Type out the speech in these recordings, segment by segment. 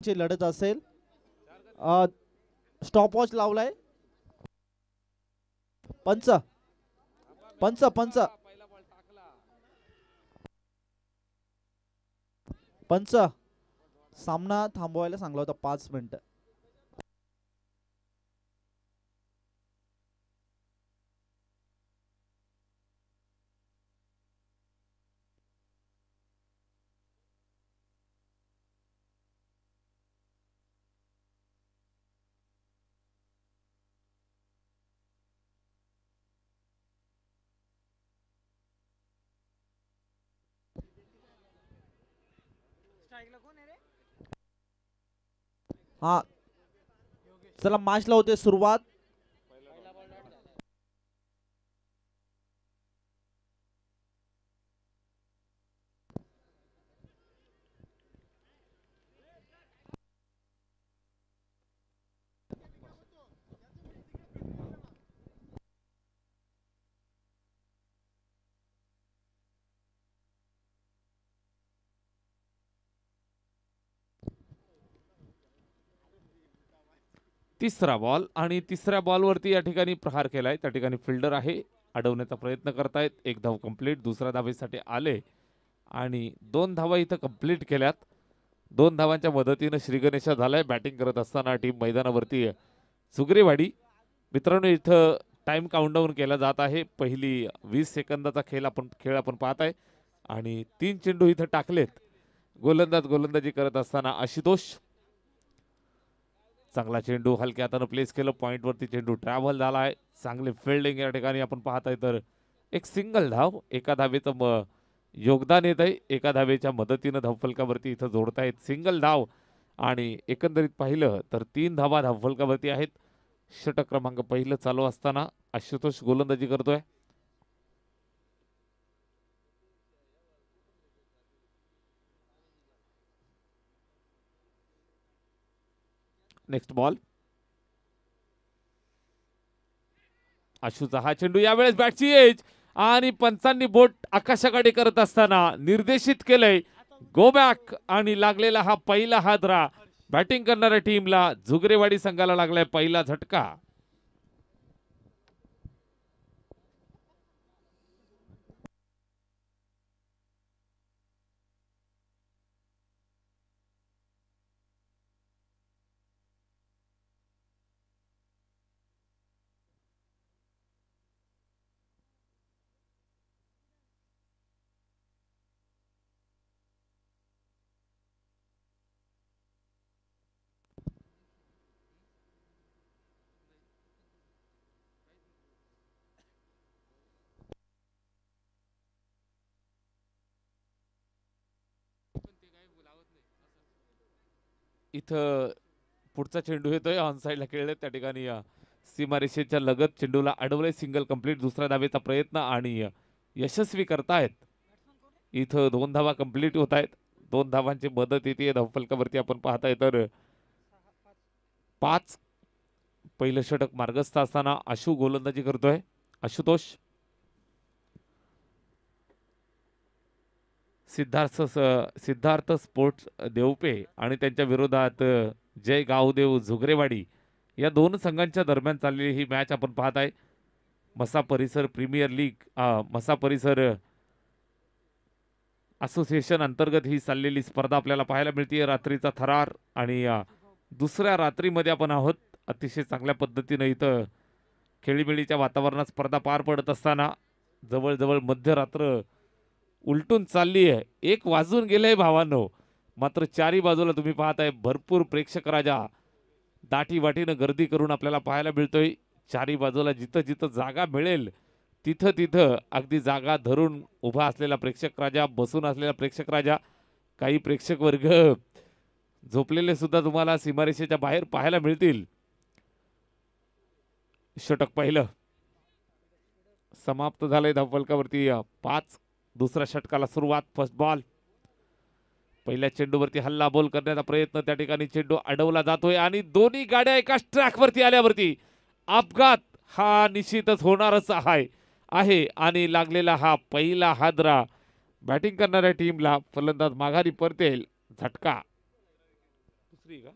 ची लढत असेल. स्टॉपवॉच लावलाय. पंच पंच पंच पंच सामना थांबवायला सांगला होता 5 मिनिटं. हा चला मॅचला होते सुरुवात. तिसरा बॉल आणि तिसऱ्या बॉलवरती या ठिकाणी प्रहार केलाय. त्या ठिकाणी फिल्डर आहे, अडवण्याचा प्रयत्न करतायत. एक धाव कंप्लीट, दुसऱ्या धावेसाठी आले आणि 2 धावा इथं कंप्लीट केल्यात. 2 धावांच्या मदतीने श्री गणेशा झालाय. बॅटिंग करत असताना टीम मैदानावरती सुग्रेवाडी. मित्रांनो इथं टाइम काउंटडाऊन केला जात आहे. पहिली 20 सेकंदाचा खेळ आपण पाहत आहे आणि 3 चेंडू इथं टाकलेत. गोलंदाजी करत असताना आशुतोष. चांगला चेंडू हलक्या हाताने प्लेस केलं. पॉइंट वरती चेंडू ट्रॅव्हल झाला आहे. चांगले फिल्डिंग या ठिकाणी आपण पाहताय. तर एक सिंगल धाव, एका धावेचं योगदान येत आहे. एका धावेच्या मदतीनं धावफलकावरती इथं जोडतायत सिंगल धाव आणि एकंदरीत पाहिलं तर 3 धावा धावफलकावरती आहेत. षटक क्रमांक पहिलं चालू असताना आशुतोष गोलंदाजी करतोय. Next ball. आशूचा हा चेंडू यावेळेस बॅटची एज आणि पंचांनी बोट आकाशाकडे करत असताना निर्देशित केलंय गो बॅक आणि लागलेला हा पहिला हादरा बॅटिंग करणाऱ्या टीमला झुगरेवाडी संघाला लागलाय पहिला झटका. इथं पुढचा चेंडू येतोय ऑन साईडला खेळले. त्या ठिकाणी सीमारेषेच्या लगत चेंडूला अडवले. सिंगल कंप्लीट, दुसऱ्या धावेचा प्रयत्न आणि यशस्वी करतायत. इथं 2 धावा कंप्लीट होत आहेत. 2 धावांची मदत येते धावफलकावरती आपण पाहताय. तर 5 पहिलं षटक मार्गस्थ असताना आशू गोलंदाजी करतोय. आशुतोष. सिद्धार्थ स्पोर्ट्स देवपे आणि त्यांच्या विरोधात जय गावदेव झुगरेवाडी या 2 संघांच्या दरम्यान चाललेली ही मॅच आपण पाहत आहे. मसा परिसर प्रीमियर लीग, मसा परिसर असोसिएशन अंतर्गत ही चाललेली स्पर्धा आपल्याला पाहायला मिळते. रात्रीचा थरार आणि दुसऱ्या रात्रीमध्ये आपण आहोत. अतिशय चांगल्या पद्धतीने इथं खेळीमेळीच्या वातावरणात स्पर्धा पार पडत असताना जवळजवळ मध्यरात्र उलटून चालली आहे. 1 वाजून गेले भावांनो. मात्र चारी बाजूला तुम्ही पाहताय भरपूर प्रेक्षक राजा दाटी वाटीनं गर्दी करून आपल्याला पाहायला मिळतोय. चारी बाजूला जिथं जिथं जागा मिळेल तिथं तिथं अगदी जागा धरून उभा असलेला प्रेक्षक राजा, बसून असलेला प्रेक्षक राजा, काही प्रेक्षक वर्ग झोपलेले सुद्धा तुम्हाला सीमारेषेच्या बाहेर पाहायला मिळतील. षटक पहिलं समाप्त झालंय धावफलकावरती. 5 दुसऱ्या षटकाला सुरुवात. First ball. पहिल्या चेंडूवरती हल्ला बोल करण्याचा प्रयत्न. त्या ठिकाणी चेंडू अडवला जातोय आणि दोन्ही गाड्या एकाच ट्रॅकवरती आल्यावरती अपघात हा निश्चितच होणारच आहे आणि लागलेला हा पहिला हादरा बॅटिंग करणाऱ्या टीमला फलंदाज माघारी परतेल. झटका. दुसरी का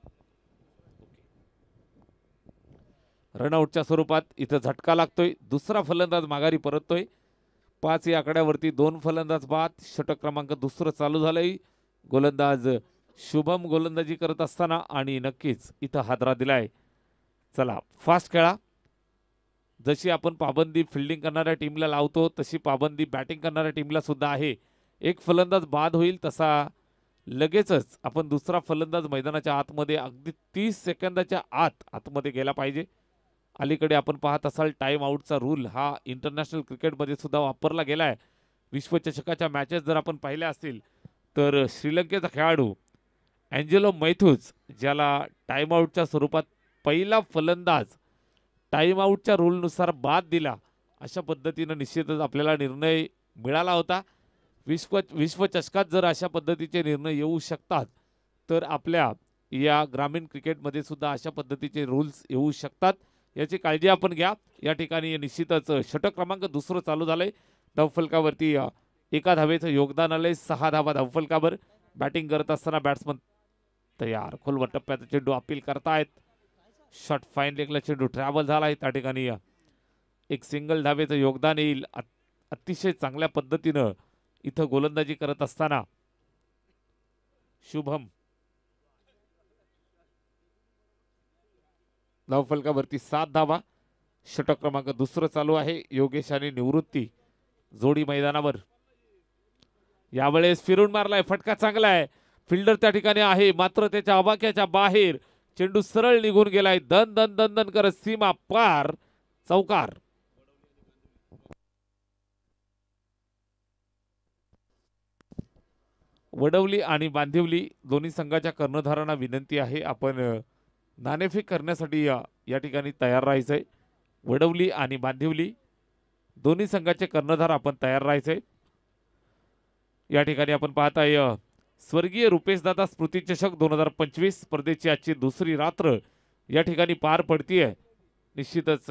रनआउटच्या स्वरूपात इथं झटका लागतोय. दुसरा फलंदाज माघारी परततोय. 5 या आकड्यावरती 2 फलंदाज बाद. षटक क्रमांक दुसरं चालू झालंय. गोलंदाज शुभम गोलंदाजी करत असताना आणि नक्कीच इथं हादरा दिलाय. चला फास्ट खेळा. जशी आपण पाबंदी फिल्डिंग करणाऱ्या टीमला लावतो तशी पाबंदी बॅटिंग करणाऱ्या टीमला सुद्धा आहे. एक फलंदाज बाद होईल तसा लगेचच आपण दुसरा फलंदाज मैदानाच्या आतमध्ये अगदी 30 सेकंदाच्या आतमध्ये गेला पाहिजे. अलीकडे आपण पाहत असाल टाइम आउटचा रूल हा इंटरनॅशनल क्रिकेटमध्ये सुद्धा वापरला गेलाय. विश्वचषकाच्या मॅचेस जर आपण पाहिल्या असतील तर श्रीलंकेचा खेळाडू अँजेलो मैथ्यूज ज्याला टाइम आउटच्या स्वरूपात पहिला फलंदाज टाइम आउटच्या रूलनुसार बाद दिला, अशा पद्धतीनं निश्चितच आपल्याला निर्णय मिळाला होता. विश्वचषकात जर अशा पद्धतीचे निर्णय येऊ शकतात तर आपल्या या ग्रामीण क्रिकेटमध्ये सुद्धा अशा पद्धतीचे रूल्स येऊ शकतात. याची काळजी आपण घ्या. या ठिकाणी निश्चितच षटक क्रमांक दुसरं चालू झालंय. धावफलकावरती एका धावेचं योगदान आलंय. 6 धावा धावफलकावर. बॅटिंग करत असताना बॅट्समन तयार. खोलवर टप्प्यात चेंडू अपील करतायत. शॉट फाईन लेगला चेंडू ट्रॅव्हल झालाय. त्या ठिकाणी एक सिंगल धावेचं योगदान येईल. अतिशय चांगल्या पद्धतीनं इथं गोलंदाजी करत असताना शुभम धावफलकावरती 7 धावा. षटक क्रमांक दुसरं चालू आहे. योगेश आणि निवृत्ती जोडी मैदानावर. यावेळेस फिरून मारलाय. फटका चांगला आहे. फिल्डर त्या ठिकाणी आहे मात्र त्याच्या आवाक्याच्या बाहेर चेंडू सरळ निघून गेलाय. दन दन दन दन करत सीमा पार. चौकार. वडवली आणि बांदिवली दोन्ही संघाच्या कर्णधारांना विनंती आहे आपण नाणेफेक करण्यासाठी या ठिकाणी तयार राहायचंय. वडवली आणि बांदिवली दोन्ही संघाचे कर्णधार आपण तयार राहायचंय. या ठिकाणी आपण पाहताय स्वर्गीय रुपेशदादा स्मृती चषक 2025 स्पर्धेची आजची दुसरी रात्र या ठिकाणी पार पडतीये. निश्चितच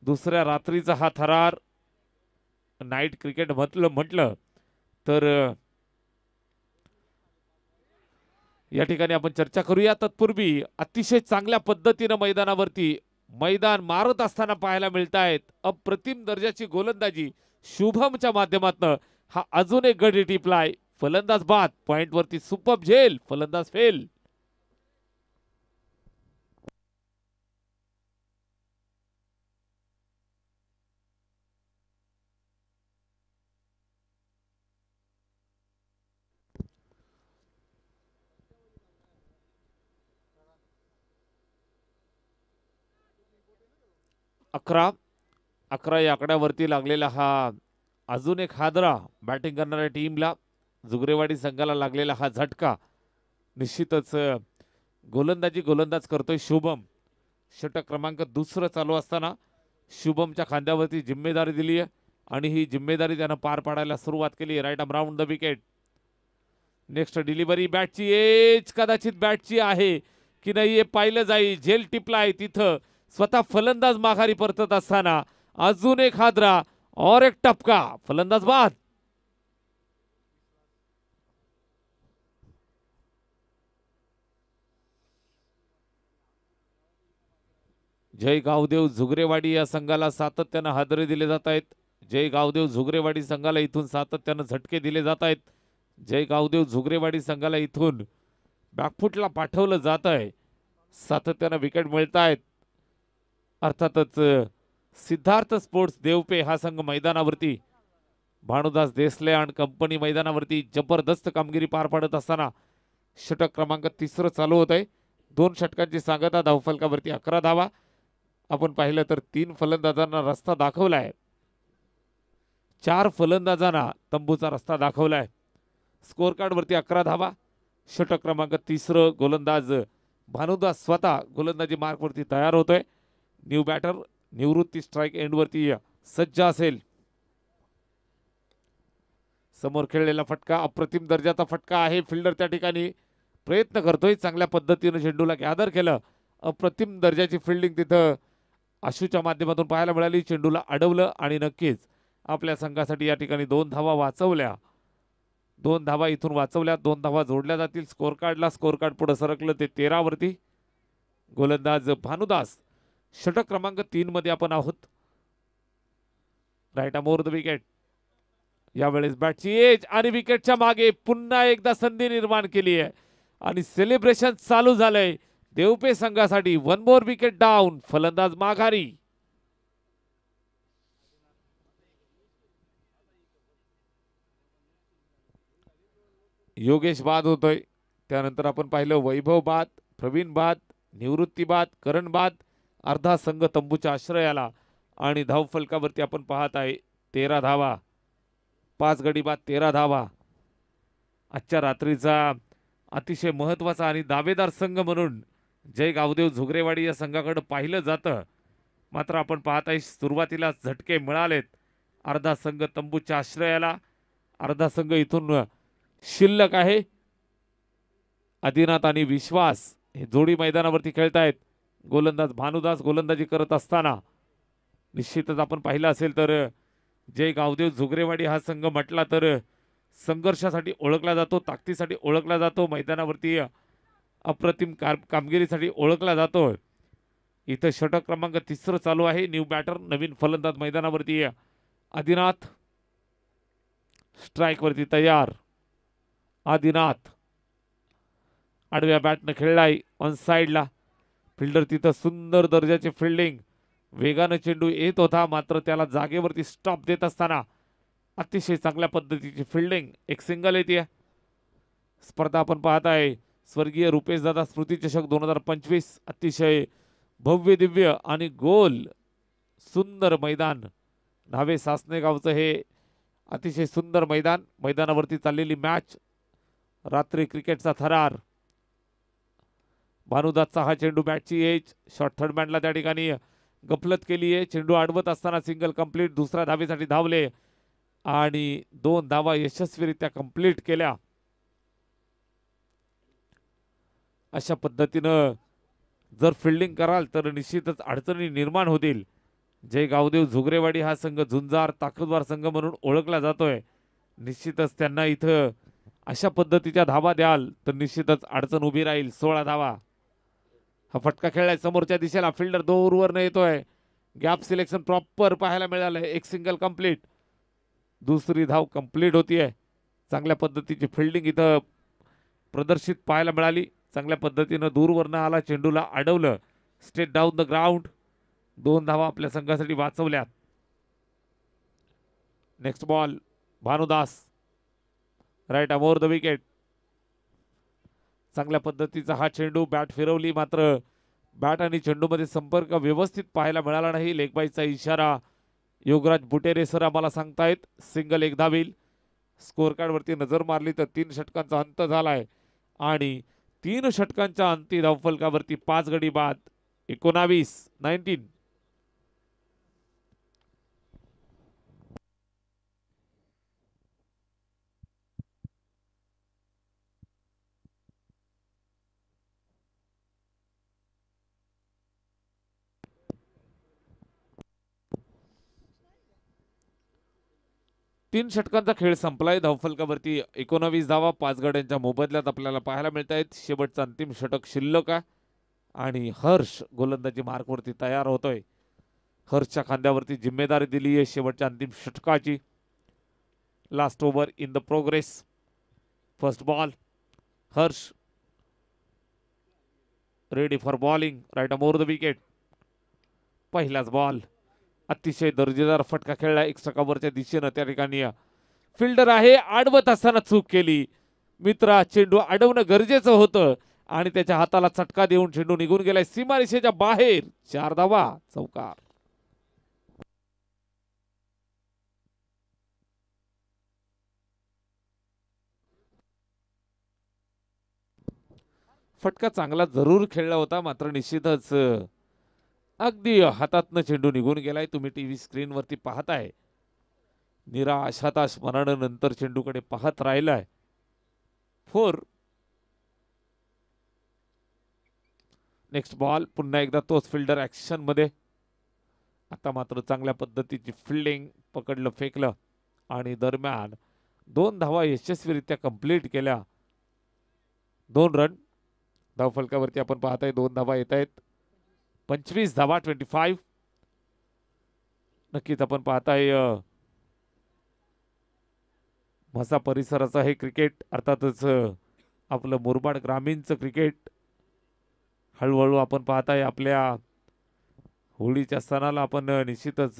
दुसऱ्या रात्रीचा हा थरार नाईट क्रिकेट म्हटलं तर या ठिकाणी आपण चर्चा करूया. तत्पूर्वी अतिशय चांगल्या पद्धतीनं मैदानावरती मैदान मारत असताना पाहायला मिळत आहेत अप्रतिम दर्जाची गोलंदाजी शुभमच्या माध्यमातून. हा अजून एक गडी टिपलाय. फलंदाज बाद. पॉइंट वरती सुपर झेल. फलंदाज फेल. अकरा या आकड्यावरती लागलेला हा अजून एक हादरा बॅटिंग करणाऱ्या टीमला. जुगरेवाडी संघाला लागलेला हा झटका. निश्चितच गोलंदाज करतोय शुभम. षटक क्रमांक दुसरं चालू असताना शुभमच्या खांद्यावरती जिम्मेदारी दिली आहे आणि ही जिम्मेदारी त्यानं पार पाडायला सुरुवात केली. Right arm round the wicket. Next delivery बॅटची एज कदाचित बॅटची आहे की नाही हे पाहिलं जाईल. झेल टिपलाय तिथं. स्वतः फलंदाज माघारी परतत असताना अजून एक हादरा और एक टपका. फलंदाज बाद. जय गावदेव झुगरेवाडी या संघाला सातत्यानं हादरे दिले जात आहेत. जय गावदेव झुगरेवाडी संघाला इथून सातत्यानं झटके दिले जात आहेत. जय गावदेव झुगरेवाडी संघाला इथून बॅकफुटला पाठवलं जात आहे. सातत्यानं विकेट मिळत आहेत. अर्थातच सिद्धार्थ स्पोर्ट्स देवपे हा संघ मैदानावरती भानुदास देसले आणि कंपनी मैदानावरती जबरदस्त कामगिरी पार पाडत असताना षटक क्रमांक तिसरं चालू होत आहे. 2 षटकांची सांगता. धावफलकावरती 11 धावा. आपण पाहिलं तर 3 फलंदाजांना रस्ता दाखवलाय. 4 फलंदाजांना तंबूचा रस्ता दाखवलाय. स्कोर कार्ड वरती 11 धावा. षटक क्रमांक तिसरं. गोलंदाज भानुदास स्वतः गोलंदाजी मार्क वरती तयार होतोय. न्यू बॅटर निवृत्ती स्ट्राइक एंड वरती सज्ज असेल. समोर खेळलेला फटका अप्रतिम दर्जाचा फटका आहे. फिल्डर त्या ठिकाणी प्रयत्न करतोय. चांगल्या पद्धतीने चेंडूला गॅदर केलं. अप्रतिम दर्जाची फिल्डिंग तिथं आशूच्या माध्यमातून पाहायला मिळाली. चेंडूला अडवलं आणि नक्कीच आपल्या संघासाठी या ठिकाणी 2 धावा वाचवल्या. 2 धावा इथून वाचवल्या, 2 धावा जोडल्या जातील स्कोर कार्डला. स्कोर कार्ड पुढे सरकलं ते 13 वरती. गोलंदाज भानुदास. षटक क्रमांक 3 मध्ये आपण आहोत. Right more the wicket. यावेळेस बॅटची एज आणि विकेटच्या मागे पुन्हा एकदा संधी निर्माण केली आहे आणि सेलिब्रेशन चालू झालंय देवपे संघासाठी. 1 मोर विकेट डाऊन. फलंदाज माघारी. योगेश बाद होतोय. त्यानंतर आपण पाहिलं वैभव बाद, प्रवीण बाद, निवृत्ती बाद, करण बाद. अर्धा संघ तंबूच्या आश्रयाला आणि धावफलकावरती आपण पाहत आहे 13 धावा. 5 गडी बाद 13 धावा. आजच्या रात्रीचा अतिशय महत्वाचा आणि दावेदार संघ म्हणून जय गावदेव झुगरेवाडी या संघाकडे पाहिलं जातं. मात्र आपण पाहत आहे सुरुवातीला झटके मिळालेत. अर्धा संघ तंबूच्या आश्रयाला, अर्धा संघ इथून शिल्लक आहे. आदिनाथ आणि विश्वास हे जोडी मैदानावरती खेळतायत. गोलंदाज भानुदास गोलंदाजी करत असताना निश्चितच आपण पाहिलं असेल तर जय गावदेव झुगरेवाडी हा संघ म्हटला तर संघर्षासाठी ओळखला जातो, ताकदीसाठी ओळखला जातो, मैदानावरती अप्रतिम कामगिरीसाठी ओळखला जातो. इथं षटक क्रमांक 3 चालू आहे. न्यू बॅटर नवीन फलंदाज मैदानावरती आदिनाथ. स्ट्राइक वरती तयार आदिनाथ. आडव्या बॅटनं खेळलाय ऑन साइडला. फिल्डर तिथं सुंदर दर्जाचे फिल्डिंग. वेगानं चेंडू येत होता मात्र त्याला जागेवरती स्टॉप देत असताना अतिशय चांगल्या पद्धतीची फिल्डिंग. एक सिंगल येते. स्पर्धा आपण पाहत आहे स्वर्गीय रुपेशदादा स्मृती चषक 2025. अतिशय भव्य दिव्य आणि गोल सुंदर मैदान. न्हावे सासने गावचं हे अतिशय सुंदर मैदान. मैदानावरती चाललेली मॅच. रात्री क्रिकेटचा थरार. भानुदासचा हा चेंडू बॅटची एज. शॉर्ट थर्ड मॅनला त्या ठिकाणी गफलत केली आहे. चेंडू अडवत असताना सिंगल कंप्लीट. दुसऱ्या धावेसाठी धावले आणि 2 धावा यशस्वीरित्या कंप्लीट केल्या. अशा पद्धतीनं जर फिल्डिंग कराल तर निश्चितच अडचणी निर्माण होतील. जय गावदेव झुगरेवाडी हा संघ झुंजार ताकदवार संघ म्हणून ओळखला जातोय. निश्चितच त्यांना इथं अशा पद्धतीच्या धावा द्याल तर निश्चितच अडचण उभी राहील. 16 धावा. हा फटका खेळलाय समोरच्या दिशेला. फिल्डर दूरवर येतोय. गॅप सिलेक्शन प्रॉपर पाहायला मिळालंय. एक सिंगल कंप्लीट. दुसरी धाव कंप्लीट होतीये. चांगल्या पद्धतीची फिल्डिंग इथं प्रदर्शित पाहायला मिळाली. चांगल्या पद्धतीनं दूरवरनं आला, चेंडूला अडवलं. Straight down the ground. 2 धावा आपल्या संघासाठी वाचवल्यात. Next ball Bhanudas. Right arm over the wicket. चांगल्या पद्धतीचा हा चेंडू. बॅट फिरवली मात्र बॅट आणि चेंडूमध्ये संपर्क व्यवस्थित पाहायला मिळाला नाही. लेगबाईचा इशारा योगराज बुटेरे सर आम्हाला सांगतायत. सिंगल एक धावील. स्कोर कार्ड वरती नजर मारली तर 3 षटकांचा अंत झालाय आणि 3 षटकांच्या अंती धावफलकावरती 5 गडी बाद. 19. तीन षटकांचा खेळ संपलाय. धावफलकावरती 19 धावा 5 गड्यांच्या मोबदल्यात आपल्याला पाहायला मिळत आहेत. शेवटचं अंतिम षटक शिल्लक आहे आणि हर्ष गोलंदाजी मार्कवरती तयार होतोय. हर्षच्या खांद्यावरती जिम्मेदारी दिली आहे शेवटच्या अंतिम षटकाची. Last over in the progress. First ball. Harsh ready for bowling. Right arm over the wicket. पहिलाच बॉल. अतिशय दर्जेदार फटका खेळला एक्स्ट्रा कव्हरच्या दिशेनं. त्या ठिकाणी फिल्डर आहे. अडवत असताना चूक केली. मित्रा चेंडू अडवणं गरजेचं होतं आणि त्याच्या हाताला चटका देऊन चेंडू निघून गेलाय सीमारेषेच्या बाहेर. 4 धावा. चौकार. फटका चांगला जरूर खेळला होता मात्र निश्चितच अगदी हातातनं चेंडू निघून गेलाय. तुम्ही टीव्ही स्क्रीन वरती पाहताय. निराश हताश मनानं नंतर चेंडूकडे पाहत राहिलाय. 4. Next ball. पुन्हा एकदा तोच फिल्डर ऍक्शन मध्ये. आता मात्र चांगल्या पद्धतीची फिल्डिंग. पकडलं फेकलं आणि दरम्यान 2 धावा यशस्वीरित्या कंप्लीट केल्या. 2 रन धावफलकावरती आपण पाहताय 2 धावा येत आहेत. 25 धावा 25. नक्कीच आपण पाहताय म्हसा परिसराचं हे क्रिकेट, अर्थातच आपलं मुरबाड ग्रामीणचं क्रिकेट हळूहळू आपण पाहताय आपल्या होळीच्या सणाला आपण निश्चितच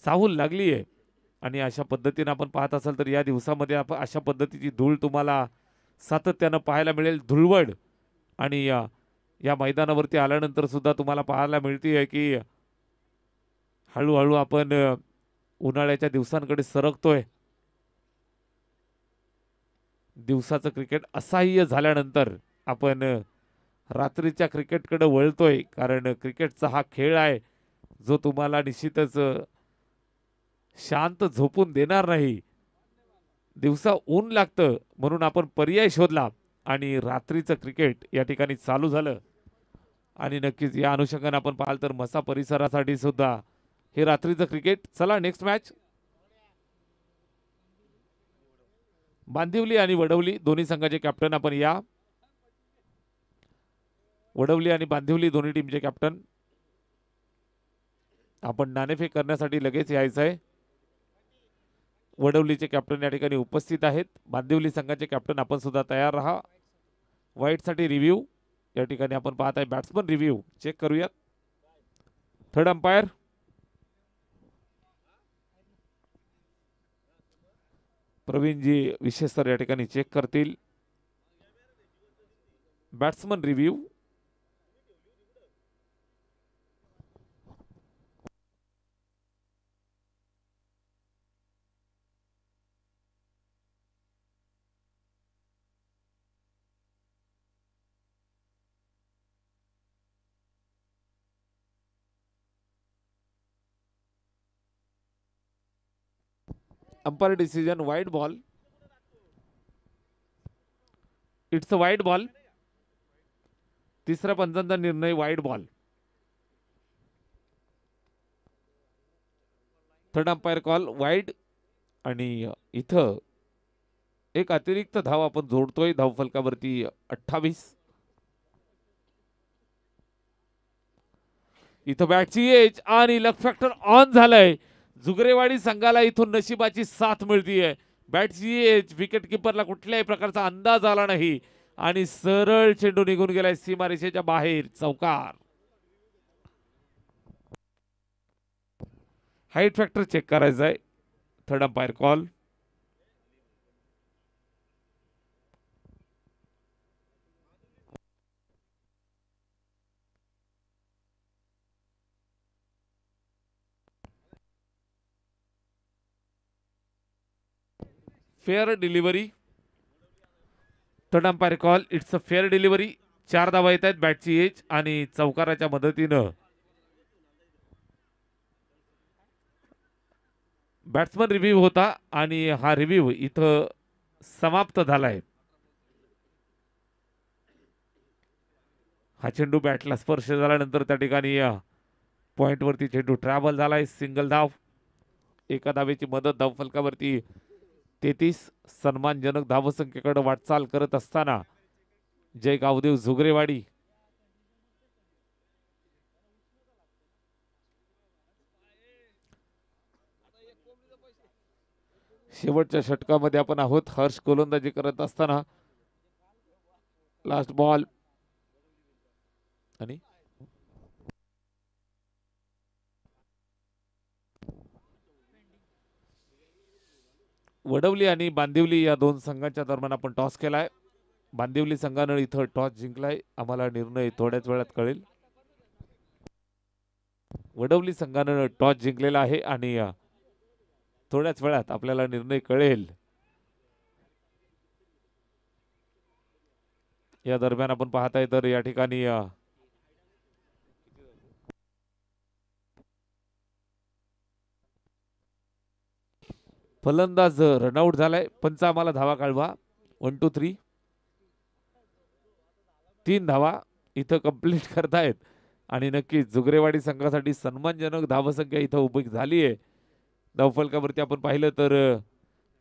चाहूल लागली आहे. आणि अशा पद्धतीने आपण पाहत असाल तर या दिवसामध्ये आपण अशा पद्धतीची धूळ तुम्हाला सातत्यानं पाहायला मिळेल. धुळवड आणि या मैदानावरती आल्यानंतर सुद्धा तुम्हाला पाहायला मिळते की हळूहळू आपण उन्हाळ्याच्या दिवसांकडे सरकतोय. दिवसाचं क्रिकेट असह्य झाल्यानंतर आपण रात्रीच्या क्रिकेटकडे वळतोय, कारण क्रिकेटचा हा खेळ आहे जो तुम्हाला निश्चितच शांत झोपून देणार नाही. दिवसा ऊन लागतं म्हणून आपण पर्याय शोधला आणि रात्रीचं क्रिकेट या ठिकाणी चालू झालं. आणि नक्कीच या अनुषंगाने आपण पाहाल तर म्हसा परिसरासाठी सुद्धा हे रात्रीचं क्रिकेट. चला नेक्स्ट मॅच. बांदिवली आणि वडवली दोन्ही संघाचे कॅप्टन आपण या. वडवली आणि बांदिवली दोन्ही टीमचे कॅप्टन आपण नाणेफेक करण्यासाठी लगेच यायचं आहे. वडवलीचे कॅप्टन या ठिकाणी उपस्थित आहेत. बांदिवली संघाचे कॅप्टन आपण सुद्धा तयार राहा. वाईटसाठी रिव्ह्यू या ठिकाणी आपण पाहत आहे. बॅट्समन रिव्ह्यू चेक करूयात. थर्ड अंपायर प्रवीणजी विशेष सर या ठिकाणी चेक करतील. Batsman review umpire decision wide ball. It's a wide ball. तिसऱ्या पंचांचा निर्णय wide ball. Third umpire call wide. आणि इथं एक अतिरिक्त धाव आपण जोडतोय धावफलकावरती 28. इथं बॅटची एज आणि लक फॅक्टर ऑन झालंय. जुगरेवाडी संघाला इथून नशिबाची साथ मिळतीये. बॅटची एज विकेट किपरला कुठल्याही प्रकारचा अंदाज आला नाही आणि सरळ चेंडू निघून गेलाय सीमारेषेच्या बाहेर. चौकार. हाईट फॅक्टर चेक करायचा आहे. Third umpire call. Fair delivery. Third umpire call. It's a fair delivery. 4 धावा येत आहेत. बॅटची एज आणि चौकाराच्या मदतीनं बॅट्समन रिव्ह्यू होता आणि हा रिव्ह्यू इथं समाप्त झालाय. हा चेंडू बॅटला स्पर्श झाल्यानंतर त्या ठिकाणी पॉइंट वरती चेंडू ट्रॅव्हल झालाय. सिंगल धाव. एका धावेची मदत धावफलकावरती 33. सन्मानजनक धावसंख्येकडे वाटचाल करत असताना जय गावदेव जुगरेवाडी शेवटच्या षटकामध्ये आपण आहोत. हर्ष गोलंदाजी करत असताना लास्ट बॉल आणि वडवली आणि बांदिवली या दोन संघांच्या दरम्यान आपण टॉस केलाय. बांदिवली संघानं इथं टॉस जिंकलाय. आम्हाला निर्णय थोड्याच वेळात कळेल. वडवली संघानं टॉस जिंकलेला आहे आणि थोड्याच वेळात आपल्याला निर्णय कळेल. या दरम्यान आपण पाहताय तर या ठिकाणी फलंदाज रनआउट झालाय. पंच आम्हाला धावा काढवा. 1 2 3. 3 धावा इथं कंप्लीट करतायत आणि नक्कीच जुगरेवाडी संघासाठी सन्मानजनक धावसंख्या इथं उभी झाली आहे. धावफलकावरती आपण पाहिलं तर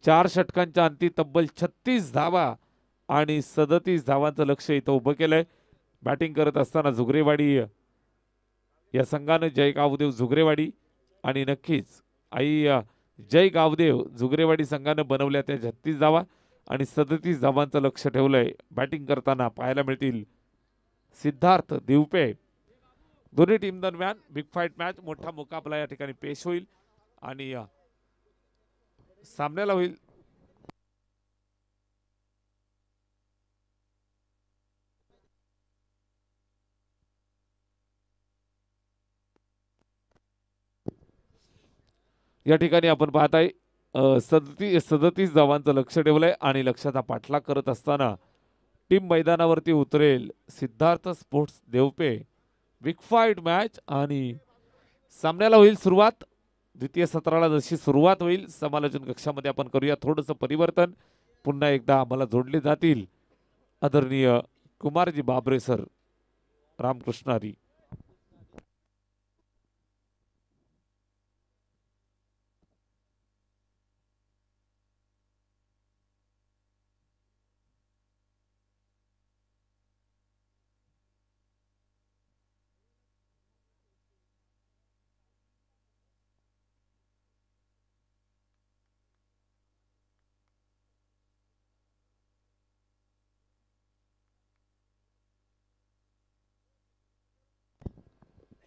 4 षटकांच्या अंती तब्बल 36 धावा आणि 37 धावांचं लक्ष इथं उभं केलंय. बॅटिंग करत असताना झुगरेवाडी या संघानं जय गावदेव झुगरेवाडी आणि नक्कीच आई जय गावदेव झुगरेवाडी संघानं बनवल्या त्या 36 धावा आणि 37 धावांचं लक्ष ठेवलंय. बॅटिंग करताना पाहायला मिळतील सिद्धार्थ दिवपे. दोन्ही टीम दरम्यान बिग फाईट मॅच, मोठा मुकाबला या ठिकाणी पेश होईल आणि सामन्याला होईल या ठिकाणी आपण पाहत आहे 37 धावांचं लक्ष ठेवलंय आणि लक्षाचा पाठलाग करत असताना टीम मैदानावरती उतरेल सिद्धार्थ स्पोर्ट्स देवपे. बिग फाईट मॅच आणि सामन्याला होईल सुरुवात. द्वितीय सत्राला जशी सुरुवात होईल समालोचन कक्षामध्ये आपण करूया थोडंसं परिवर्तन. पुन्हा एकदा आम्हाला जोडले जातील आदरणीय कुमारजी बाबरे सर, रामकृष्ण हरी.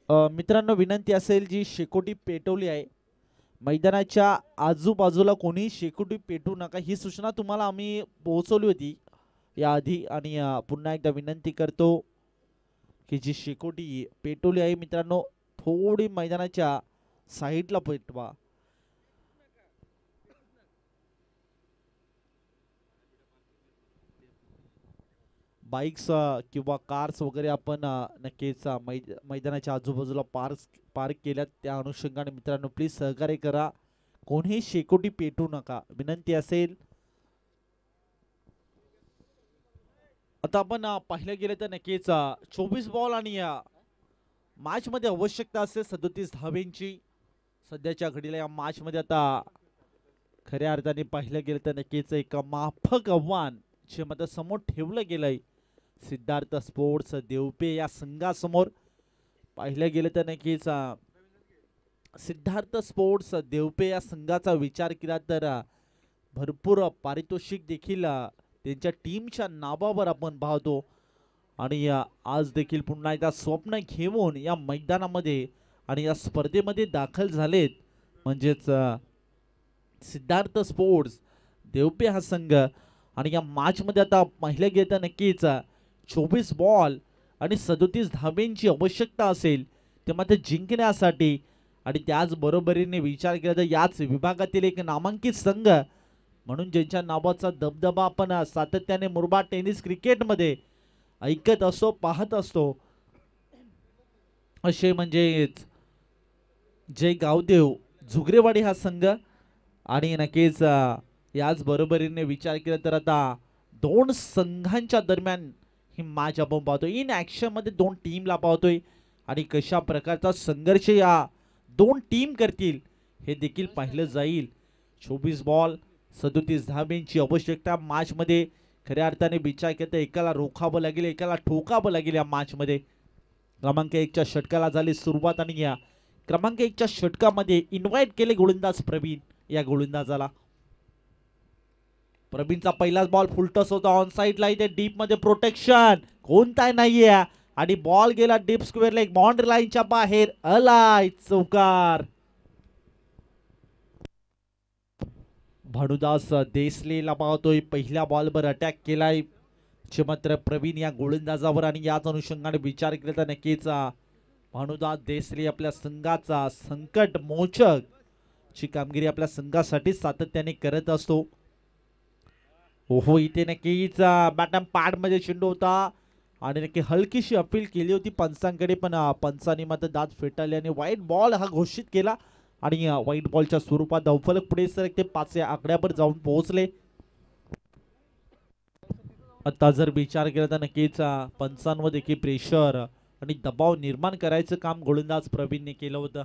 मित्रांनो, विनंती असेल, जी शेकोटी पेटवली आहे मैदानाच्या आजूबाजूला कोणी शेकोटी पेटवू नका, ही सूचना तुम्हाला आम्ही पोहोचवली होती याआधी. आणि पुन्हा एकदा विनंती करतो की जी शेकोटी पेटवली आहे मित्रांनो, थोडी मैदानाच्या साईडला पेटवा. बाईक्स किंवा कार्स वगैरे आपण नक्कीच मैदानाच्या आजूबाजूला पार्क केल्यात, त्या अनुषंगाने मित्रांनो प्लीज सहकार्य करा. कोणीही शेकोटी पेटू नका, विनंती असेल. आता आपण पाहिलं गेलं तर नक्कीच 24 बॉल आणि मॅच मध्ये आवश्यकता असते 37 धावेंची. सध्याच्या घडीला या मॅच मध्ये आता खऱ्या अर्थाने पाहिलं गेलं तर नक्कीच एक माफक आव्हान जे मत समोर ठेवलं गेलंय सिद्धार्थ स्पोर्ट्स देवपे या संघासमोर. पाहिलं गेलं तर नक्कीच सिद्धार्थ स्पोर्ट्स देवपे या संघाचा विचार केला तर भरपूर पारितोषिक देखील त्यांच्या टीमच्या नावावर आपण पाहतो. आणि आज देखील पुन्हा एकदा स्वप्न घेऊन या मैदानामध्ये आणि या स्पर्धेमध्ये दाखल झालेत, म्हणजेच सिद्धार्थ स्पोर्ट्स देवपे हा संघ. आणि या मॅचमध्ये आता पाहिलं गेलं तर नक्कीच 24 बॉल आणि 37 धावेंची आवश्यकता असेल ते मात्र जिंकण्यासाठी. आणि त्याचबरोबरीने विचार केला तर याच विभागातील एक नामांकित संघ म्हणून ज्यांच्या नावाचा दबदबा आपण सातत्याने मुरबाड टेनिस क्रिकेटमध्ये ऐकत असतो, पाहत असतो, असे म्हणजेच जय गावदेव झुगरेवाडी हा संघ. आणि नक्कीच याच बरोबरीने विचार केला तर आता दोन संघांच्या दरम्यान ही मॅच आपण पाहतोय. इन ॲक्शन मध्ये दोन टीमला पाहतोय आणि कशा प्रकारचा संघर्ष या दोन टीम करतील हे देखील पाहिलं जाईल. 24 बॉल 37 धावेंची आवश्यकता मॅच मध्ये. खऱ्या अर्थाने विचार केला एकाला रोखावं लागेल, एकाला ठोकावं लागेल. या मॅच मध्ये क्रमांक 1च्या षटकाला झाली सुरुवात आणि या क्रमांक 1च्या षटकामध्ये इन्व्हाइट केले गोलंदाज प्रवीण. या गोलंदाजाला प्रवीणचा पहिलाच बॉल फुलटस होता ऑन साइडला, इथे डीप मध्ये प्रोटेक्शन कोणताही नाहीये आणि बॉल गेला डीप स्क्वेअर लेग बाउंड्री लाईनच्या बाहेर, अलाय चौकार. भानुदास देसलेला पाहतोय पहिल्या बॉलवर अटॅक केलाय मात्र प्रवीण या गोलंदाजावर. आणि याच अनुषंगाने विचार केला तर नक्कीच भानुदास देसले आपल्या संघाचा संकट मोचक ची कामगिरी आपल्या संघासाठी सातत्याने करत असतो. ओहो, इथे नक्कीच बॅटम पॅड मध्ये चेंडू होता आणि नक्की हलकीशी अपील केली होती पंचांकडे, पण पंचांनी मात्र दात फेटाळले आणि व्हाईट बॉल हा घोषित केला. आणि व्हाईट बॉलच्या स्वरूपात धावफलक पुढे सरकते 5 या आकड्यावर जाऊन पोहोचले. आता जर विचार केला तर नक्कीच पंचांवर देखील प्रेशर आणि दबाव निर्माण करायचं काम गोलंदाज प्रवीणने केलं होतं.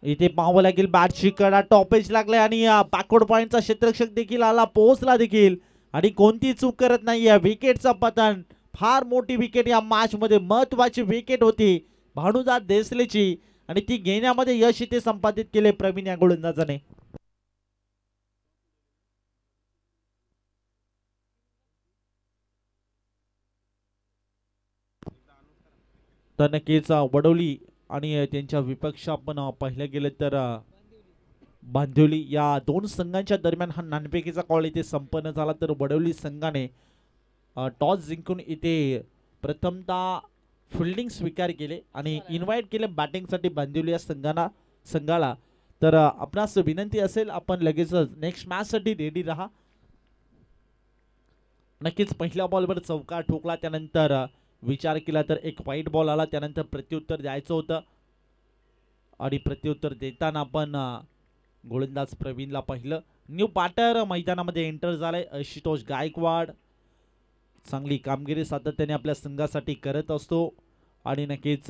इथे पाहावं लागेल बॅटची कडा टॉपेज लागले आणि बॅकवर्ड पॉइंटचा क्षेत्ररक्षक देखील आला पोहोचला देखील आणि कोणती चूक करत नाहीये विकेटचा पतन. फार मोठी विकेट या मॅच मध्ये महत्वाची विकेट होती भानुदास देसलेची आणि ती घेण्यामध्ये यश इथे संपादित केले प्रवीण या गोलंदाजाने. तर नक्कीच वडोली आणि त्यांच्या विपक्ष आपण पाहिलं गेलं तर बांदिवली या दोन संघांच्या दरम्यान हा नाणेफेकीचा कॉल इथे संपन्न झाला. तर वडोली संघाने टॉस जिंकून इथे प्रथमतः फिल्डिंग स्वीकार केले आणि इन्व्हाइट केले बॅटिंगसाठी बांदिवली या संघाला. तर आपणास विनंती असेल आपण लगेचच नेक्स्ट मॅच साठी रेडी राहा. नक्कीच पहिल्या बॉलवर चौकार ठोकला त्यानंतर विचार केला तर एक वाईट बॉल आला त्यानंतर प्रत्युत्तर द्यायचं होतं आणि प्रत्युत्तर देताना आपण गोलंदाज प्रवीणला पाहिलं. न्यू बॅटर मैदानामध्ये एंटर झालाय आशुतोष गायकवाड. चांगली कामगिरी सातत्याने आपल्या संघासाठी करत असतो आणि नक्कीच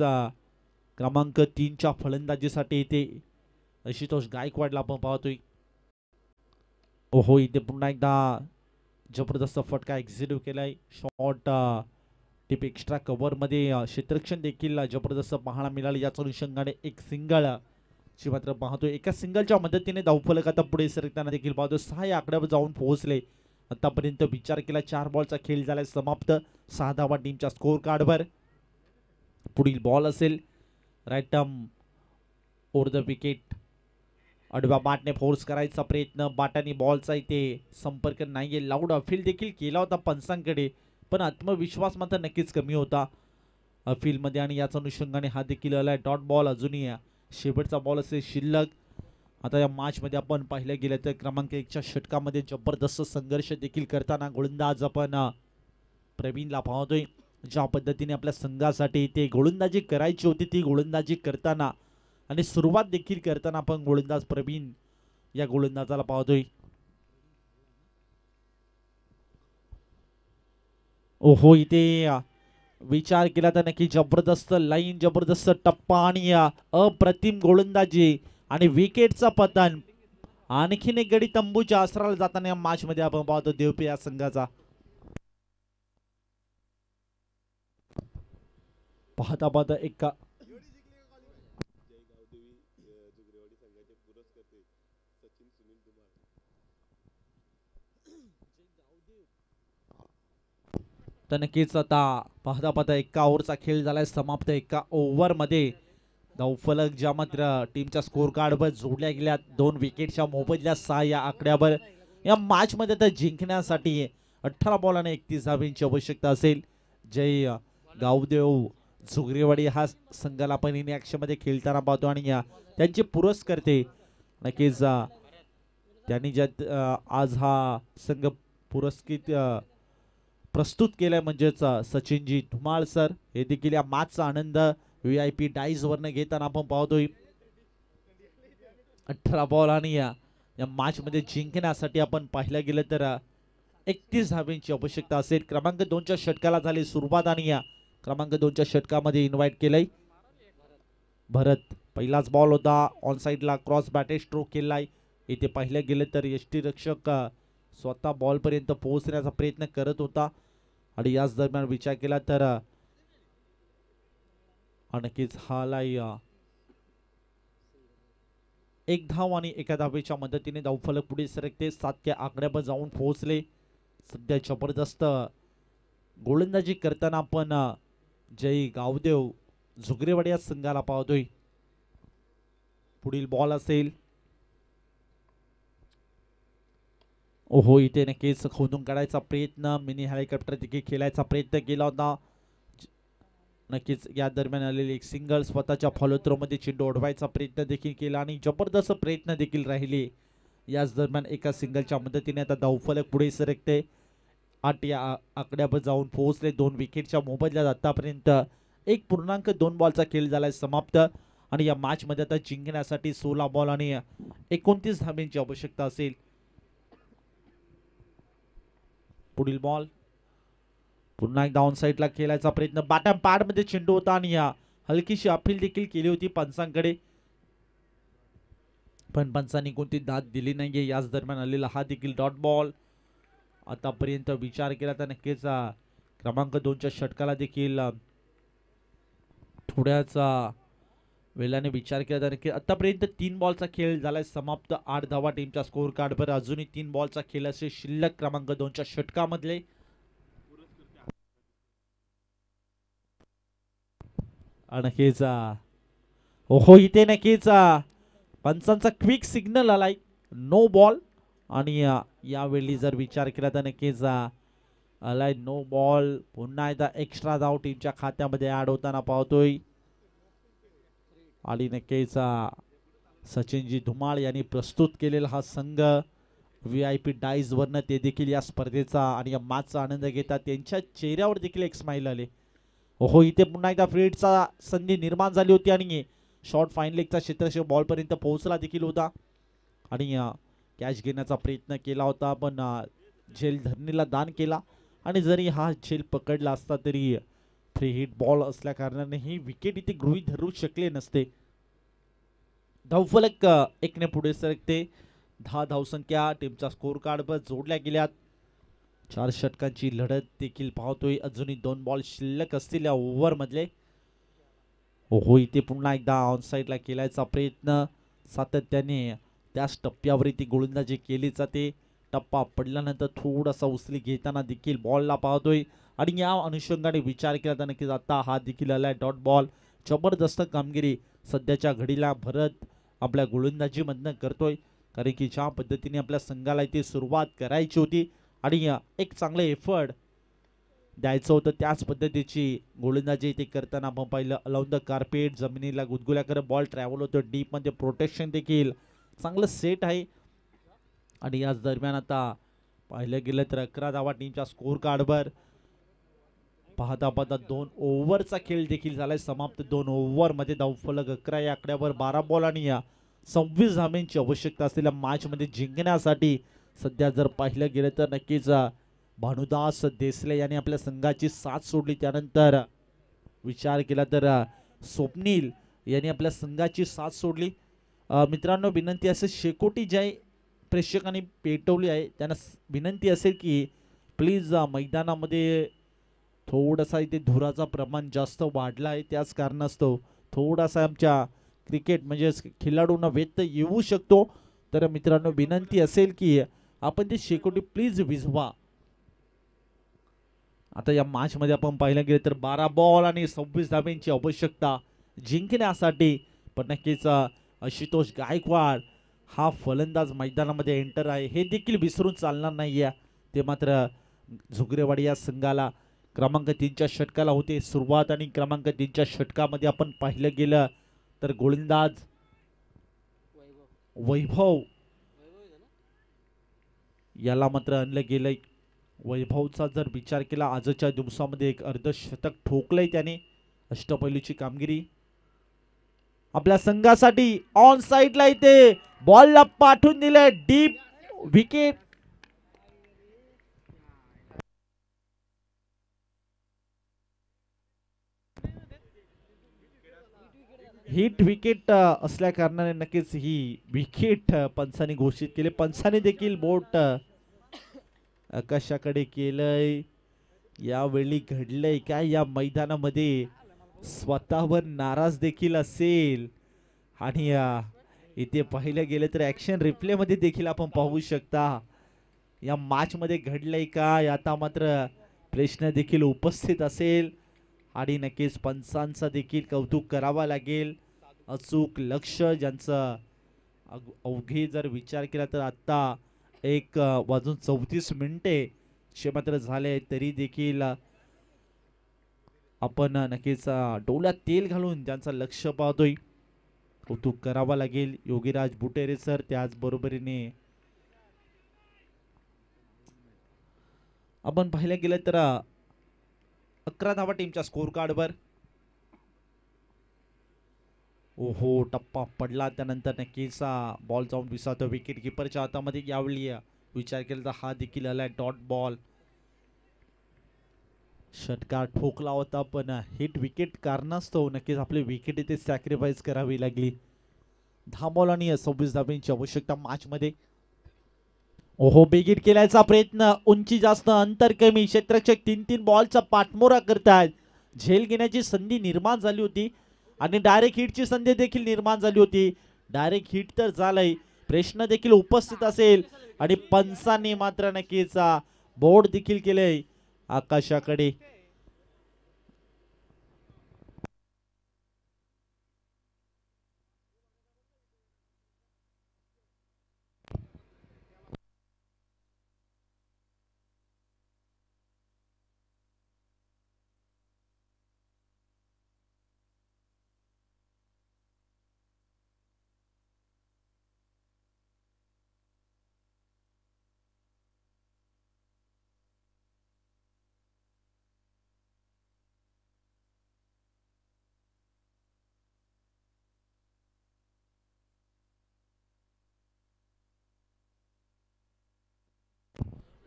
क्रमांक 3च्या फलंदाजीसाठी इथे आशुतोष गायकवाडला आपण पाहतोय. ओहो इथे पुन्हा एकदा जबरदस्त फटका एक्झिक्यूट केलाय. शॉट टिप एक्स्ट्रा कव्हर मध्ये क्षेत्ररक्षण देखील जबरदस्त पाहायला मिळाले. याच अनुषंगाने एक सिंगल ची मात्र पाहतोय. एका सिंगलच्या मदतीने धावफलक आता पुढे सरकताना देखील पाहतो. 6 या आकड्यावर जाऊन पोहोचले. आतापर्यंत विचार केला 4 बॉलचा खेळ झालाय समाप्त. 6 धावा टीमच्या स्कोर कार्डवर. पुढील बॉल असेल right arm over the wicket. आडव्या बॅटने फोर्स करायचा प्रयत्न. बॅटाने बॉलचा इथे संपर्क नाहीये. लाऊड अपील देखील केला होता पंचांकडे पण आत्मविश्वास मात्र नक्कीच कमी होता अपील मध्ये आणि याच अनुषंगाने हा देखील आलाय डॉट बॉल. अजूनही शेवटचा बॉल असेल शिल्लक. आता या मॅच मध्ये आपण पाहिलं गेलं तर क्रमांक 1च्या षटकामध्ये जबरदस्त संघर्ष देखील करताना गोलंदाज आपण प्रवीणला पाहतोय. ज्या पद्धतीने आपल्या संघासाठी ते गोलंदाजी करायची होती ती गोलंदाजी करताना आणि सुरुवात देखील करताना आपण गोलंदाज प्रवीण या गोलंदाजाला पाहतोय. ओहो इथे विचार केला तर नक्की जबरदस्त लाईन जबरदस्त टप्पा आणि अप्रतिम गोलंदाजी आणि विकेटचा पतन. आणखीन एक गडी तंबूच्या आसराला जाताना या मॅच मध्ये आपण पाहतो देवपे या संघाचा. पाहता पाहता एक तर नक्कीच आता पाहता पाहता एका ओव्हरचा खेळ झालाय समाप्त. एका ओव्हर मध्ये धावफलक ज्या मात्र टीमच्या स्कोर कार्डवर जोडल्या गेल्या 2 विकेटच्या मोबदल्यात 6 या आकड्यावर. या मॅच मध्ये तर जिंकण्यासाठी 18 बॉलाने 31 धावांची आवश्यकता असेल. जय गावदेव झुगरेवाडी हा संघाला आपण इन ऍक्शन मध्ये खेळताना पाहतो आणि त्यांचे पुरस्कर्ते नक्कीच त्यांनी ज्या आज हा संघ पुरस्कृत प्रस्तुत केलाय म्हणजेच सचिनजी धुमाळ सर हे देखील या मॅचचा आनंद VIP डाईज वरनं घेताना आपण पाहतोय. 18 बॉल आणि या मॅच मध्ये जिंकण्यासाठी आपण पाहिलं गेलं तर 31 धावांची आवश्यकता असेल. क्रमांक 2च्या षटकाला झाली सुरुवात आणि या क्रमांक 2च्या षटकामध्ये इन्व्हाइट केलंय भरत. पहिलाच बॉल होता ऑन साइडला क्रॉस बॅटे स्ट्रोक केलाय. इथे पाहिलं गेलं तर यष्टीरक्षक स्वतः बॉल पर्यंत पोहोचण्याचा प्रयत्न करत होता आणि याच दरम्यान विचार केला तर नक्कीच हालाई 1 धाव आणि 1 धावेच्या मदतीने धावफलक पुढे सरकते. 7 या आकड्यावर जाऊन पोहोचले. सध्या जबरदस्त गोलंदाजी करताना आपण जय गावदेव झुगरेवाडी या संघाला पाहतोय. पुढील बॉल असेल ओहो इथे नक्कीच खोदून काढायचा प्रयत्न. मिनी हेलिकॉप्टर देखील खेळायचा प्रयत्न केला होता. नक्कीच या दरम्यान आलेली एक सिंगल स्वतःच्या फॉलो थ्रो मध्ये चेंडू ओढवायचा प्रयत्न देखील केला आणि जबरदस्त प्रयत्न देखील राहिले. याच दरम्यान एका सिंगलच्या मदतीने आता धावफलक पुढे सरकते. 8 या आकड्यावर जाऊन पोहोचले. 2 विकेटच्या मोबदल्यात आतापर्यंत 1.2 बॉलचा खेळ झालाय समाप्त आणि या मॅच मध्ये आता जिंकण्यासाठी 16 बॉल आणि 29 धावांची आवश्यकता असेल. पुढील बॉल पुन्हा एकदा ऑन साइडला खेळायचा प्रयत्न. बॅटम पॅड मध्ये चेंडू होता आणि हलकीशी अपील देखील केली होती पंचांकडे. पण पंचांनी कोणती दाद दिली नाहीये. याच दरम्यान आलेला हा देखील डॉट बॉल. आतापर्यंत विचार केला तर नक्कीच क्रमांक 2च्या षटकाला देखील थोड्याचा वेळाने विचार केला तर नक्की आतापर्यंत 3 बॉलचा खेळ झालाय समाप्त. 8 धावा टीमच्या स्कोर कार्डवर. अजूनही 3 बॉलचा खेळ असे शिल्लक क्रमांक 2च्या षटकामधले. नक्कीच ओहो इथे नक्कीच पंचांचा क्विक सिग्नल आलाय नो बॉल. आणि यावेळी जर विचार केला तर नक्कीच आलाय नो बॉल. पुन्हा एकदा एक्स्ट्रा धाव टीमच्या खात्यामध्ये ऍड होताना पाहतोय. आणि नक्कीच सचिनजी धुमाळ यांनी प्रस्तुत केलेला हा संघ VIP डाईज वरनं ते देखील या स्पर्धेचा आणि या मॅचचा आनंद घेतात. त्यांच्या चेहऱ्यावर देखील एक स्माइल आले. ओहो इथे पुन्हा एकदा फ्रीडचा संधी निर्माण झाली होती आणि शॉर्ट फाईन लेगचा क्षेत्रक्षक बॉलपर्यंत पोहोचला देखील होता आणि कॅच घेण्याचा प्रयत्न केला होता पण झेल धरणीला दान केला. आणि जरी हा झेल पकडला असता तरी फ्री हिट बॉल असल्या कारणाने ही विकेट इथे गृहीत धरू शकले नसते. धावफलक 1ने पुढे सरकते. 10 धावसंख्या टीमच्या स्कोर कार्डवर जोडल्या गेल्यात. 4 षटकांची लढत देखील पाहतोय. अजूनही 2 बॉल शिल्लक असतील या ओव्हर मधले. ओहो इथे पुन्हा एकदा ऑन साईडला केल्याचा प्रयत्न. सातत्याने त्याच टप्प्यावर ती गोलंदाजी केली जाते. टप्पा पडल्यानंतर थोडासा उचली घेताना देखील बॉलला पाहतोय. आणि या अनुषंगाने विचार केला तर नक्कीच आता हा देखील आलाय डॉट बॉल. जबरदस्त कामगिरी सध्याच्या घडीला भरत आपल्या गोलंदाजीमधनं करतोय. कारण की ज्या पद्धतीने आपल्या संघाला इथे सुरुवात करायची होती आणि एक चांगलं एफर्ट द्यायचं होतं त्याच पद्धतीची गोलंदाजी इथे करताना आपण पाहिलं. अलाउन द कार्पेट जमिनीला गुदगुल्या करत बॉल ट्रॅव्हल होतो डीप मध्ये. प्रोटेक्शन देखील चांगलं सेट आहे. आणि याच दरम्यान आता पाहिलं गेलं तर 11 धावा टीमच्या स्कोर कार्डवर. पाहता पाहता 2 ओव्हरचा खेळ देखील झालाय समाप्त. 2 ओव्हर मध्ये धावफलक 11 या आकड्यावर 12 बॉल आणि 26 धावांची आवश्यकता असलेल्या मॅच मध्ये जिंकण्यासाठी सध्या जर पाहिलं गेलं तर नक्कीच भानुदास देसले यांनी आपल्या संघाची साथ सोडली. त्यानंतर विचार केला तर स्वप्नील यांनी आपल्या संघाची साथ सोडली. मित्रांनो विनंती असेल शेकोटी ज्या प्रेक्षकांनी पेटवली आहे त्यांना विनंती असेल की प्लीज मैदानामध्ये थोडासा इथे धुराचा प्रमाण जास्त वाढला आहे. त्याच कारणास्तव थोडासा आमच्या क्रिकेट म्हणजे खेळाडूंना व्यत्यय येऊ शकतो. तर मित्रांनो विनंती असेल की आपण ते शेकोटी प्लीज विझवा. आता या मॅच मध्ये आपण पाहिलं गेलं तर 12 बॉल आणि 26 धाब्यांची आवश्यकता जिंकण्यासाठी. पण नक्कीच आशुतोष गायकवाड हा फलंदाज मैदानामध्ये एंटर आहे हे देखील विसरून चालणार नाहीये. ते मात्र झुगरेवाडी या संघाला क्रमांक 3च्या षटकाला होते सुरुवात. आणि क्रमांक 3च्या षटकामध्ये आपण पाहिलं गेलं तर गोलंदाज वैभव याला मात्र आणलं गेलंय. वैभवचा जर विचार केला आजच्या दिवसामध्ये एक अर्धशतक ठोकलंय त्याने. अष्टपैलूची कामगिरी आपल्या संघासाठी. ऑन साईडला इथे बॉलला पाठवून दिलंय डीप विकेट. हिट विकेट असल्या कारणाने नक्कीच ही विकेट पंचांनी घोषित केली. पंचांनी देखील बोट आकाशाकडे केलंय. यावेळी घडलंय काय या मैदानामध्ये स्वतःवर नाराज देखील असेल. आणि इथे पाहिलं गेलं तर ऍक्शन रिप्ले मध्ये देखील आपण पाहू शकता या मॅच मध्ये घडलंय काय आता मात्र प्रश्न देखील उपस्थित असेल. आणि नक्कीच पंचांचा देखील कौतुक करावा लागेल. अचूक लक्ष ज्यांचं अवघे जर विचार केला तर आता 1:34 मात्र झाले तरी देखील आपण नक्कीच डोळ्यात तेल घालून त्यांचं लक्ष पाहतोय. कौतुक करावा लागेल योगीराज बुटेरे सर. त्याचबरोबरीने आपण पाहिलं गेलं तर 11 धावा टीमच्या स्कोर कार्डवर. ओहो टप्पा पडला त्यानंतर नक्कीच बॉल जाऊन विसावतो विकेट किपरच्या हातामध्ये. यावेळी विचार केला तर हा देखील आलाय डॉट बॉल. षटकार ठोकला होता पण हिट विकेट कारणास्तव नक्कीच आपली विकेट इथे सॅक्रिफाईस करावी लागली. 10 बॉल आणि 26 धाब्यांची आवश्यकता मॅच मध्ये. ओहो, बेगीट केल्याचा प्रयत्न, उंची जास्त अंतर कमी, क्षेत्ररक्षक 3-3 बॉलचा पाठमोरा करतायत. झेल घेण्याची संधी निर्माण झाली होती आणि डायरेक्ट हिटची संधी देखील निर्माण झाली होती. डायरेक्ट हिट तर झालंय, प्रश्न देखील उपस्थित असेल आणि पंचांनी मात्र नक्कीच बोर्ड देखील केलंय आकाशाकडे.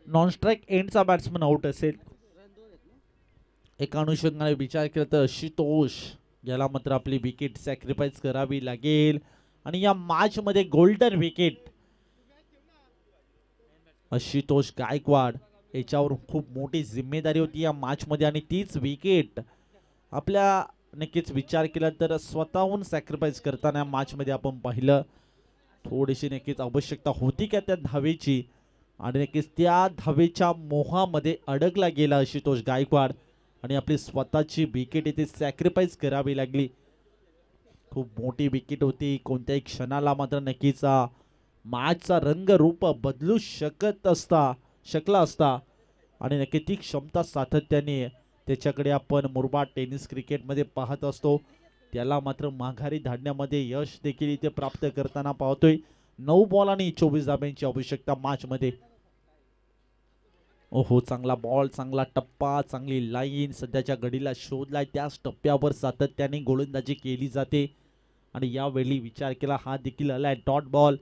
नॉन स्ट्राईक एंडचा बॅट्समन आउट असेल. एका अनुषंगाने विचार केला तर आशुतोष याला मात्र आपली विकेट सॅक्रिफाईस करावी लागेल आणि या मॅच मध्ये गोल्डन विकेट आशुतोष गायकवाड याच्यावर खूप मोठी जिम्मेदारी होती या मॅच मध्ये आणि तीच विकेट आपल्या नक्कीच विचार केला तर स्वतःहून सॅक्रिफाईस करताना मॅच मध्ये आपण पाहिलं. थोडीशी नक्कीच आवश्यकता होती का त्या धावेची आणि नक्कीच त्या धावेच्या मोहामध्ये अडकला गेला आशुतोष गायकवाड आणि आपली स्वतःची विकेट इथे सॅक्रिफाईस करावी लागली. खूप मोठी विकेट होती. कोणत्याही क्षणाला मात्र नक्कीच मॅचचा रंगरूप बदलू शकला असता आणि नक्की ती क्षमता सातत्याने त्याच्याकडे आपण मुरबाड टेनिस क्रिकेटमध्ये पाहत असतो. त्याला मात्र माघारी धाडण्यामध्ये यश देखील इथे प्राप्त करताना पाहतोय. 9 बॉल आणि 24 धाब्यांची आवश्यकता मॅच मध्ये. ओहो, चांगला बॉल, चांगला टप्पा, चांगली लाईन सध्याच्या घडीला शोधलाय. त्याच टप्प्यावर सातत्याने गोलंदाजी केली जाते आणि यावेळी विचार केला हा देखील आलाय डॉट बॉल.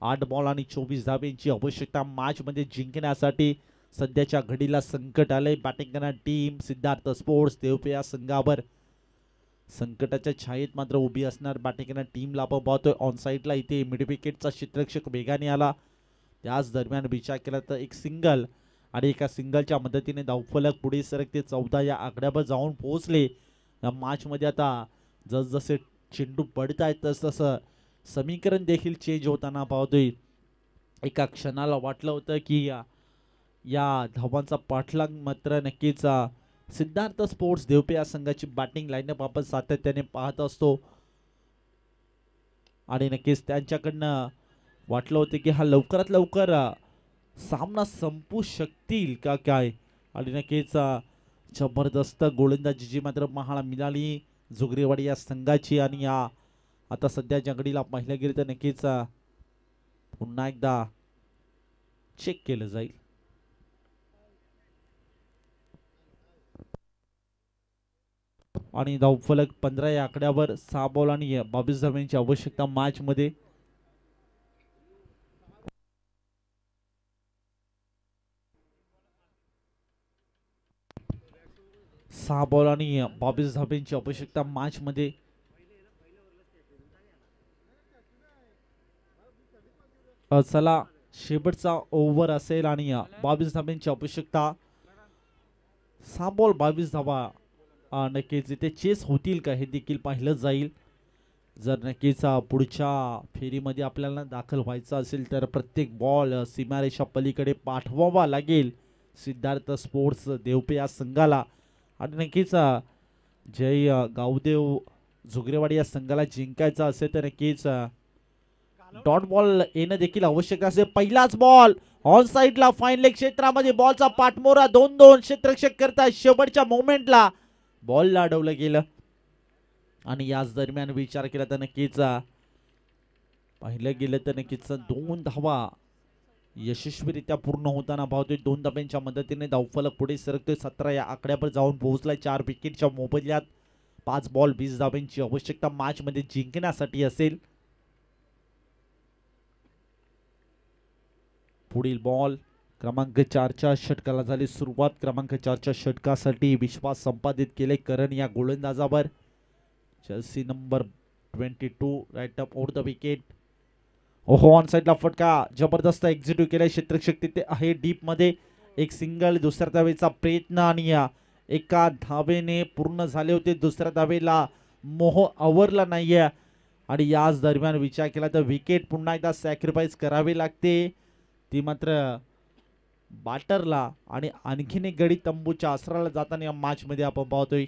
8 बॉल आणि 24 धाब्यांची आवश्यकता मॅच मध्ये जिंकण्यासाठी. सध्याच्या घडीला संकट आलंय बॅटिंग करणारी टीम सिद्धार्थ स्पोर्ट्स देवपे या संघावर. संकटाच्या छायेत मात्र उभी असणार बॅटिंग करणारी टीमला आपण पाहतोय. ऑन साईडला इथे मिड विकेटचा क्षेत्ररक्षक वेगाने आला. त्याच दरम्यान विचार केला तर एक सिंगल आणि एका सिंगलच्या मदतीने धावफलक पुढे सरकते 14 या आकड्यावर जाऊन पोहोचले. या मॅच मध्ये आता जसजसे चेंडू पडत आहेत तसतसं समीकरण देखील चेंज होताना पाहतोय. एका क्षणाला वाटलं होतं की या धावांचा पाठलाग मात्र नक्कीच सिद्धार्थ स्पोर्ट्स देवपे या संघाची बॅटिंग लाईनअप आपण सातत्याने पाहत असतो आणि नक्कीच त्यांच्याकडनं वाटलं होतं की हा लवकरात लवकर सामना संपू शकतील का काय आणि नक्कीच जबरदस्त गोलंदाजीची मात्र महाला मिळाली जोगरेवाडी या संघाची. आणि आता सध्या जंगडीला पाहिलं गेलं तर नक्कीच पुन्हा एकदा चेक केलं जाईल. आणि धावफलक 15 या आकड्यावर 6 बॉल आणि 22 धाब्यांची आवश्यकता मॅच मध्ये. सहा बॉल आणि 22 धाब्यांची आवश्यकता मॅच मध्ये. चला शेवटचा ओव्हर असेल आणि 22 धाब्यांची आवश्यकता. 6 बॉल 22 धावा नक्कीच इथे चेस होतील का हे देखील पाहिलं जाईल. जर नक्कीच पुढच्या फेरीमध्ये आपल्याला दाखल व्हायचं असेल तर प्रत्येक बॉल सीमारेषा पलीकडे पाठवावा लागेल सिद्धार्थ स्पोर्ट्स देवपे या संघाला आणि नक्कीच जय गावदेव जोगरेवाडी या संघाला जिंकायचा असेल तर नक्कीच डॉट बॉल येणं देखील आवश्यक असेल. पहिलाच बॉल ऑन साइडला फाईन लेग क्षेत्रामध्ये बॉलचा पाठमोरा 2-2 क्षेत्ररक्षक करतात. शेवटच्या मोमेंटला बॉलला अडवलं गेलं आणि याच दरम्यान विचार केला तर नक्कीच पाहिलं गेलं तर नक्कीच 2 धावा यशस्वीरित्या पूर्ण होताना पाहतोय. 2 धाब्यांच्या मदतीने धावफलक पुढे सरकतोय. 17 या आकड्यावर जाऊन पोहोचलाय. 4 विकेटच्या मोबदल्यात 5 बॉल 20 धाब्यांची आवश्यकता मॅच मध्ये जिंकण्यासाठी असेल. पुढील बॉल क्रमांक 4च्या षटकाला झाली सुरुवात. क्रमांक 4च्या षटकासाठी विश्वास संपादित केले करण या गोलंदाजावर. Jersey number 22 right up over the wicket. ओहो ऑन साईडला फटका जबरदस्त एक्झिक्यूट केलाय क्षेत्ररक्षक तिथे आहे डीप मध्ये. एक सिंगल दुसऱ्या धावेचा प्रयत्न आणि एका धावेने पूर्ण झाले होते. दुसऱ्या धावेला मोह आवरला नाहीये आणि याच दरम्यान विचार केला तर विकेट पुन्हा एकदा सॅक्रिफाईस करावी लागते. ती मात्र बॅटरला आणि आणखीन एक गडी तंबूच्या आसराला जाताना या मॅच मध्ये आपण पाहतोय.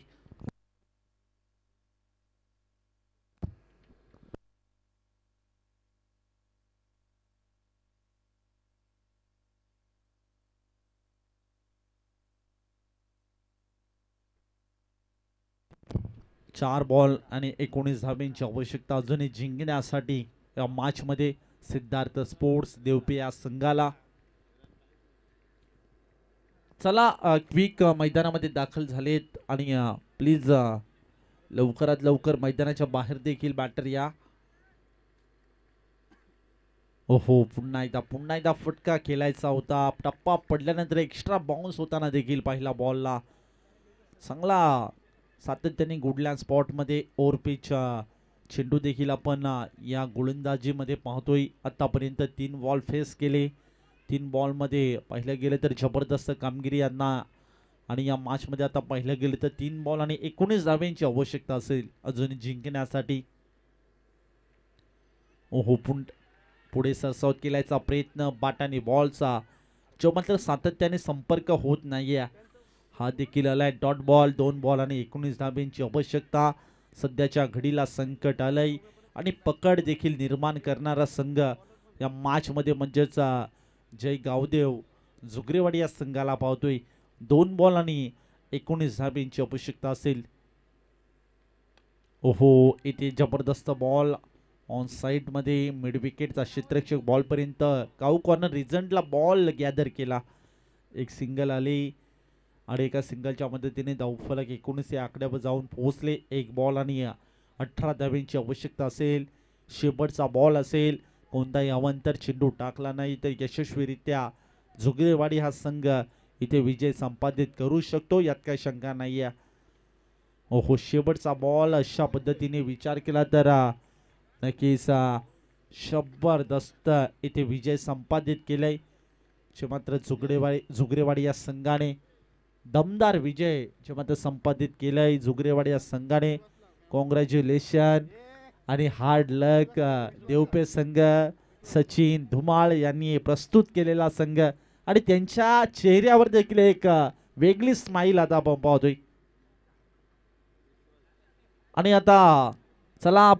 चार बॉल आणि 19 धाब्यांची आवश्यकता अजूनही जिंकण्यासाठी या मॅच मध्ये सिद्धार्थ स्पोर्ट्स देवपे या संघाला. चला क्विक मैदानामध्ये दाखल झालेत आणि प्लीज लवकरात लवकर मैदानाच्या बाहेर देखील बॅटर या. ओहो पुन्हा एकदा फटका खेळायचा होता. टप्पा पडल्यानंतर एक्स्ट्रा बाउन्स होताना देखील पहिला बॉलला चांगला सातत्याने गुडलँड स्पॉटमध्ये ओव्हर पिच चेंडू देखील आपण या गोलंदाजीमध्ये पाहतोय. आतापर्यंत 3 बॉल फेस केले. 3 बॉलमध्ये पाहिलं गेलं तर जबरदस्त कामगिरी यांना आणि या मॅचमध्ये आता पाहिलं गेलं तर 3 बॉल आणि 19 धाब्यांची आवश्यकता असेल अजून जिंकण्यासाठी. ओहो पुढे सरसावत केल्याचा प्रयत्न बाटाने बॉलचा जो मात्र सातत्याने संपर्क होत नाहीये. हा देखील आलाय डॉट बॉल. 2 बॉल आणि 19 धाब्यांची आवश्यकता. सध्याच्या घडीला संकट आलंय आणि पकड देखील निर्माण करणारा संघ या मॅच मध्ये म्हणजेच जय गावदेव जुगरेवाडी या संघाला पाहतोय. 2 बॉल आणि 19 धाब्यांची आवश्यकता असेल. ओहो इथे जबरदस्त बॉल ऑन साइड मध्ये मिड विकेटचा क्षेत्ररक्षक बॉल पर्यंत काऊ कॉर्नर रिझल्टला बॉल गॅदर केला. एक सिंगल आले आणि एका सिंगलच्या मदतीने धावफलक 19 या आकड्यावर जाऊन पोहोचले. 1 बॉल आणि 18 धाब्यांची आवश्यकता असेल. शेवटचा बॉल असेल. कोणताही अवांतर चेंडू टाकला नाही तर यशस्वीरित्या जुगरेवाडी हा संघ इथे विजय संपादित करू शकतो यात काही शंका नाही आहे. ओहो शेवटचा बॉल अशा पद्धतीने विचार केला तर नक्कीच जबरदस्त इथे विजय संपादित केलाय. मात्र जुगरेवाडी या संघाने दमदार विजय जे मात्र संपादित केलाय जुगरेवाडी या संघाने. कॉंग्रॅच्युलेशन आणि हार्ड लक देवपे संघ सचिन धुमाळ यांनी प्रस्तुत केलेला संघ आणि त्यांच्या चेहऱ्यावर देखील एक वेगळी स्माईल आता आपण पाहतोय. आणि आता चला